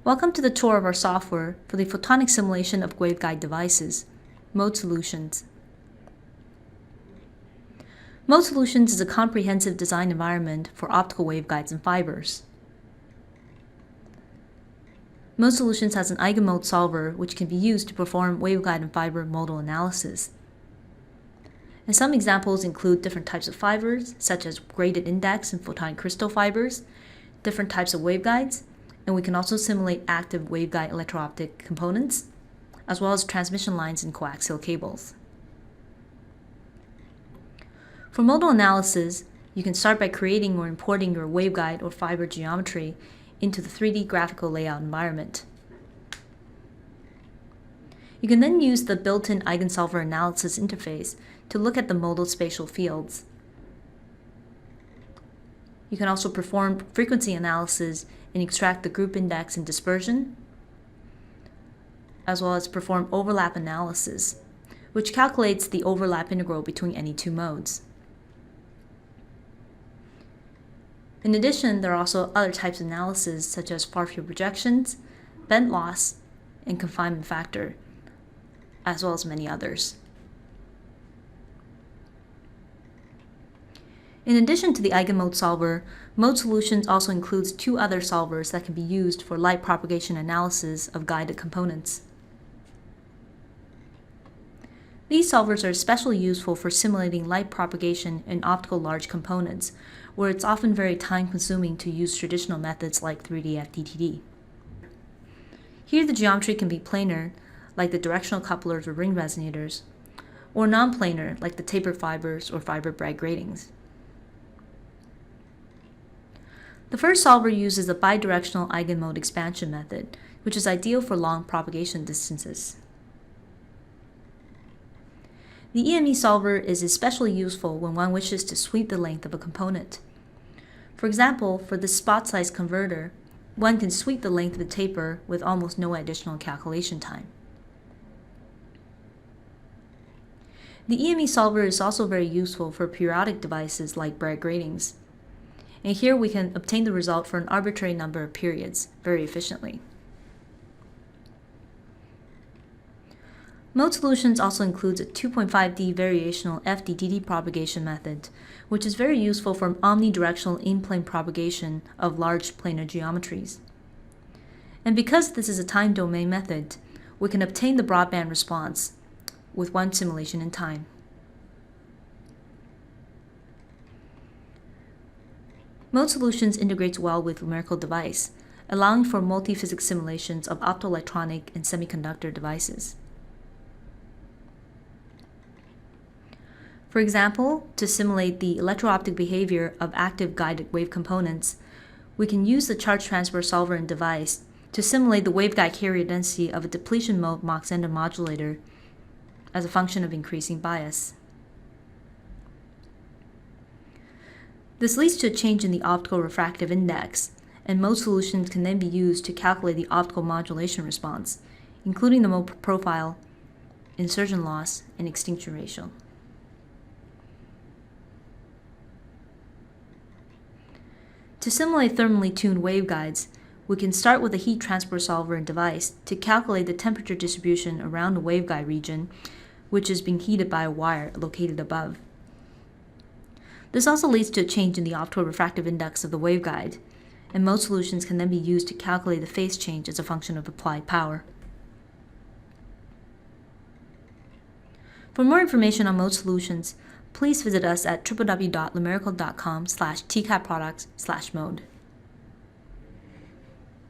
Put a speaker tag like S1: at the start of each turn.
S1: Welcome to the tour of our software for the photonic simulation of waveguide devices, Mode Solutions. Mode Solutions is a comprehensive design environment for optical waveguides and fibers. Mode Solutions has an eigenmode solver which can be used to perform waveguide and fiber modal analysis. And some examples include different types of fibers, such as graded index and photonic crystal fibers, different types of waveguides, and we can also simulate active waveguide electro-optic components, as well as transmission lines and coaxial cables. For modal analysis, you can start by creating or importing your waveguide or fiber geometry into the 3D graphical layout environment. You can then use the built-in eigensolver analysis interface to look at the modal spatial fields. You can also perform frequency analysis and extract the group index and dispersion, as well as perform overlap analysis, which calculates the overlap integral between any two modes. In addition, there are also other types of analysis such as far-field projections, bend loss, and confinement factor, as well as many others. In addition to the eigenmode solver, Mode Solutions also includes two other solvers that can be used for light propagation analysis of guided components. These solvers are especially useful for simulating light propagation in optical large components, where it's often very time-consuming to use traditional methods like 3D FDTD. Here the geometry can be planar, like the directional couplers or ring resonators, or non-planar, like the taper fibers or fiber Bragg gratings. The first solver uses a bidirectional eigenmode expansion method, which is ideal for long propagation distances. The EME solver is especially useful when one wishes to sweep the length of a component. For example, for this spot size converter, one can sweep the length of the taper with almost no additional calculation time. The EME solver is also very useful for periodic devices like Bragg gratings. And here we can obtain the result for an arbitrary number of periods very efficiently. Mode Solutions also includes a 2.5D variational FDTD propagation method, which is very useful for omnidirectional in-plane propagation of large planar geometries. And because this is a time domain method, we can obtain the broadband response with one simulation in time. Mode Solutions integrates well with Lumerical DEVICE, allowing for multi-physics simulations of optoelectronic and semiconductor devices. For example, to simulate the electro-optic behavior of active guided wave components, we can use the charge transfer solver and device to simulate the waveguide carrier density of a depletion mode Mach-Zehnder modulator as a function of increasing bias. This leads to a change in the optical refractive index, and Mode Solutions can then be used to calculate the optical modulation response, including the mode profile, insertion loss, and extinction ratio. To simulate thermally tuned waveguides, we can start with a heat transfer solver and device to calculate the temperature distribution around the waveguide region, which is being heated by a wire located above. This also leads to a change in the optical refractive index of the waveguide, and Mode Solutions can then be used to calculate the phase change as a function of applied power. For more information on Mode Solutions, please visit us at www.lumerical.com/tcapproducts/mode.